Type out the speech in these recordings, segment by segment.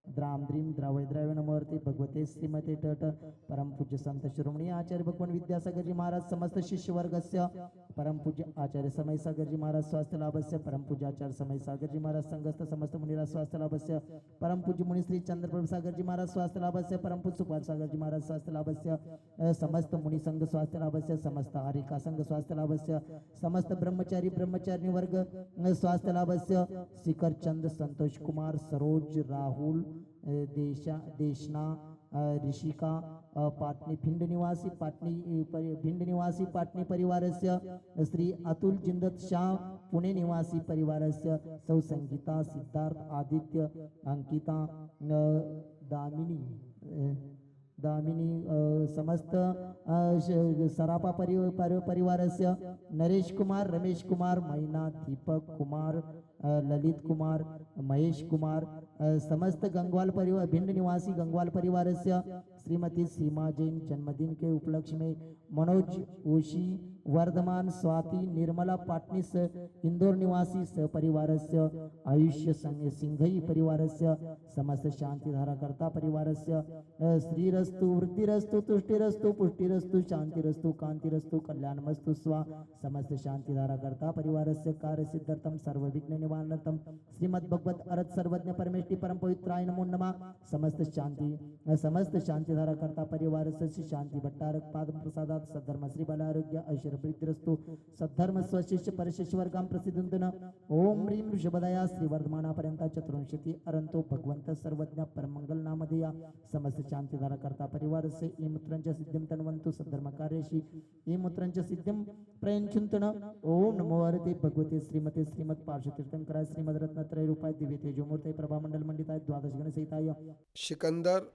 Dram द्रीम द्रावैद्राव्य नमोर्ती भगवते श्रीमते टट परम पूज्य संत शिरोमणी आचार्य भगवान विद्यासागर जी महाराज समस्त शिष्य वर्गस्य परम पूज्य आचार्य समय सागर जी महाराज स्वास्थ्य लाभस्य परम पूज्य आचार्य समय सागर जी महाराज संगस्त समस्त मुनिराज स्वास्थ्य लाभस्य परम पूज्य मुनि श्री चंद्रप्रभु सागर जी महाराज स्वास्थ्य लाभस्य परम पूज्य सुपाल सागर जी महाराज स्वास्थ्य लाभस्य समस्त मुनि संघ स्वास्थ्य लाभस्य समस्त आरिका संघ स्वास्थ्य लाभस्य समस्त ब्रह्मचारी ब्रह्मचारिणी वर्ग स्वास्थ्य लाभस्य शिखर चंद संतोष कुमार सरोज राहुल देशना ऋषिका पाटनी भिंड निवासी भिंड निवासी पाटनी परिवारस्य श्री अतुल जिंदत शाह पुणे निवासी परिवारस्य सौ संगीता सिद्धार्थ आदित्य अंकिता दामिनी समस्त सरापा परिवारस्य नरेश कुमार रमेश कुमार मैना दीपक कुमार ललित कुमार महेश कुमार समस्त गंगवाल परिवार भिंड निवासी गंगवाल परिवारस्य श्रीमती सीमा जैन जन्मदिन के उपलक्ष्य में मनोज ओशी वर्धमान स्वाति निर्मला पाटनीस इंदौर निवासी सपरिवारस्य आयुष्य सिंघई परिवारस्य समस्त शांतिधाराकर्ता परिवारस्य श्रीरस्तु वृद्धिरस्तु तुष्टिरस्तु पुष्टिरस्तु शांतिरस्तु कांतिरस्तु कल्याणमस्तु स्वा समस्त शांतिधाराकर्ता परिवारस्य कार्य सिद्धार्थम सर्व विघ्न निवारणार्थम श्रीमद् भगवत अर्थ सर्वज्ञ परमेष्टि परम पवित्राय नमो नमः समस्त शांतिधाराकर्ता परिवारस्य श्री शांति भट्टारक पादम प्रसादात सद्धर्म श्री बल आरोग्य ऐश्वर्य वृद्धिरस्तु सद्धर्म स्वशिष्य परशिष्य वर्गां प्रसिद्धुंतन ओम ह्रीं ऋषभदया श्री वर्धमाना पर्यंत चतुर्विंशति अरंतो भगवंत सर्वज्ञ परमंगल नामधेया समस्त शांतिधारा करता परिवार से ई मुत्रंच सिद्धिं तन्वन्तु सद्धर्म कार्येषि ई मुत्रंच सिद्धिं प्रयंचुंतन ओम नमो हरते भगवते श्रीमते श्रीमद पार्श्व तीर्थंकराय श्रीमद रत्नत्रय रूपाय दिव्य तेजोमूर्ते प्रभा मंडल मंडिताय द्वादश गण सहिताय। सिकंदर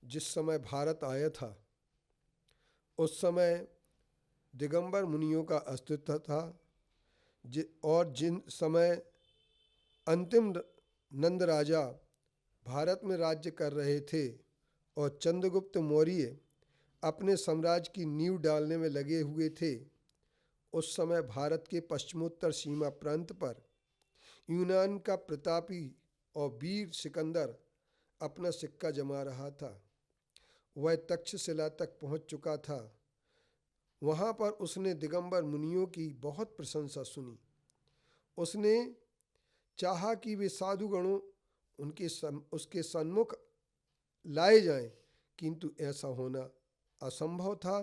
जिस समय भारत आया था उस समय दिगंबर मुनियों का अस्तित्व था और जिन समय अंतिम नंद राजा भारत में राज्य कर रहे थे और चंद्रगुप्त मौर्य अपने साम्राज्य की नींव डालने में लगे हुए थे, उस समय भारत के पश्चिमोत्तर सीमा प्रांत पर यूनान का प्रतापी और वीर सिकंदर अपना सिक्का जमा रहा था। वह तक्षशिला तक पहुंच चुका था। वहाँ पर उसने दिगंबर मुनियों की बहुत प्रशंसा सुनी। उसने चाहा कि वे साधुगणों उसके सन्मुख लाए जाएं, किंतु ऐसा होना असंभव था,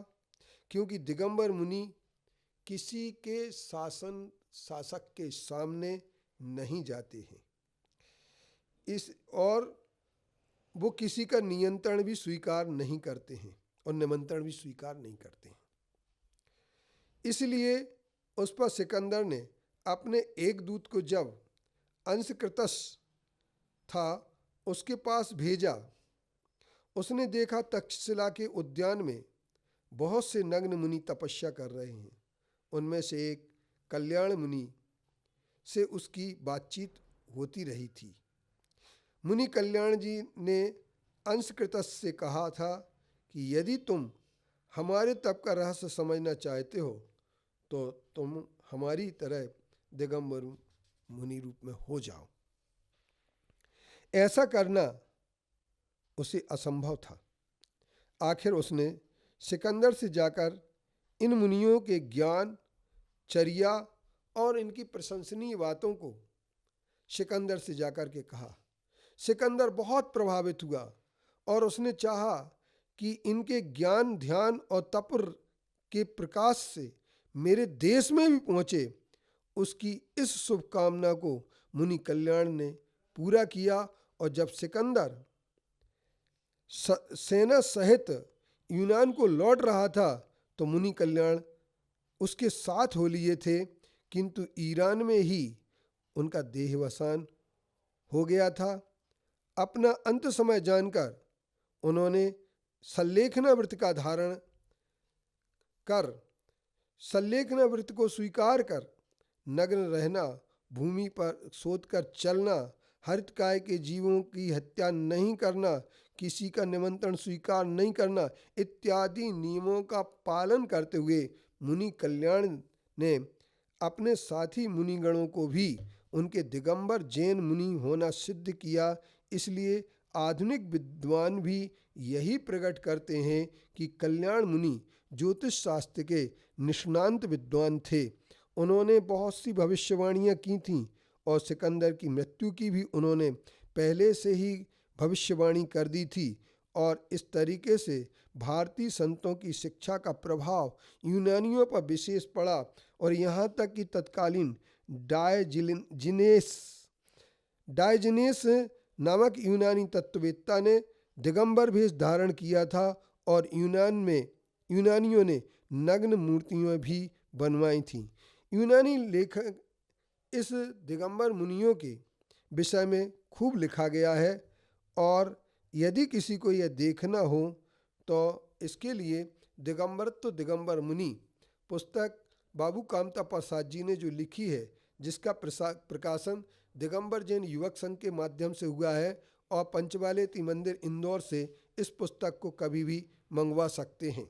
क्योंकि दिगंबर मुनि किसी के शासक के सामने नहीं जाते हैं और वो किसी का नियंत्रण भी स्वीकार नहीं करते हैं और निमंत्रण भी स्वीकार नहीं करते हैं। इसलिए उस पर सिकंदर ने अपने एक दूत को जब अंशकृतस था उसके पास भेजा, उसने देखा तक्षशिला के उद्यान में बहुत से नग्न मुनि तपस्या कर रहे हैं। उनमें से एक कल्याण मुनि से उसकी बातचीत होती रही थी। मुनि कल्याण जी ने अंशकृतस से कहा था कि यदि तुम हमारे तप का रहस्य समझना चाहते हो तो तुम हमारी तरह दिगंबर मुनि रूप में हो जाओ। ऐसा करना उसे असंभव था। आखिर उसने सिकंदर से जाकर इन मुनियों के ज्ञान, चर्या और इनकी प्रशंसनीय बातों को सिकंदर से जाकर के कहा। सिकंदर बहुत प्रभावित हुआ और उसने चाहा कि इनके ज्ञान, ध्यान और तप के प्रकाश से मेरे देश में भी पहुँचे। उसकी इस शुभकामना को मुनि कल्याण ने पूरा किया और जब सिकंदर सेना सहित यूनान को लौट रहा था तो मुनि कल्याण उसके साथ हो लिए थे, किंतु ईरान में ही उनका देहावसान हो गया था। अपना अंत समय जानकर उन्होंने सल्लेखना व्रत का धारण कर, सल्लेखना व्रत को स्वीकार कर नग्न रहना, भूमि पर सोत कर चलना, हरित काय के जीवों की हत्या नहीं करना, किसी का निमंत्रण स्वीकार नहीं करना इत्यादि नियमों का पालन करते हुए मुनि कल्याण ने अपने साथी मुनिगणों को भी उनके दिगंबर जैन मुनि होना सिद्ध किया। इसलिए आधुनिक विद्वान भी यही प्रकट करते हैं कि कल्याण मुनि ज्योतिष शास्त्र के निष्णांत विद्वान थे। उन्होंने बहुत सी भविष्यवाणियाँ की थीं और सिकंदर की मृत्यु की भी उन्होंने पहले से ही भविष्यवाणी कर दी थी। और इस तरीके से भारतीय संतों की शिक्षा का प्रभाव यूनानियों पर विशेष पड़ा और यहाँ तक कि तत्कालीन डायजिनेस नामक यूनानी तत्ववेत्ता ने दिगंबर भेष धारण किया था और यूनानियों ने नग्न मूर्तियाँ भी बनवाई थीं। यूनानी लेखक इस दिगंबर मुनियों के विषय में खूब लिखा गया है और यदि किसी को यह देखना हो तो इसके लिए दिगंबर मुनि पुस्तक बाबू कामता प्रसाद जी ने जो लिखी है, जिसका प्रकाशन दिगंबर जैन युवक संघ के माध्यम से हुआ है और पंचवालेती मंदिर इंदौर से इस पुस्तक को कभी भी मंगवा सकते हैं।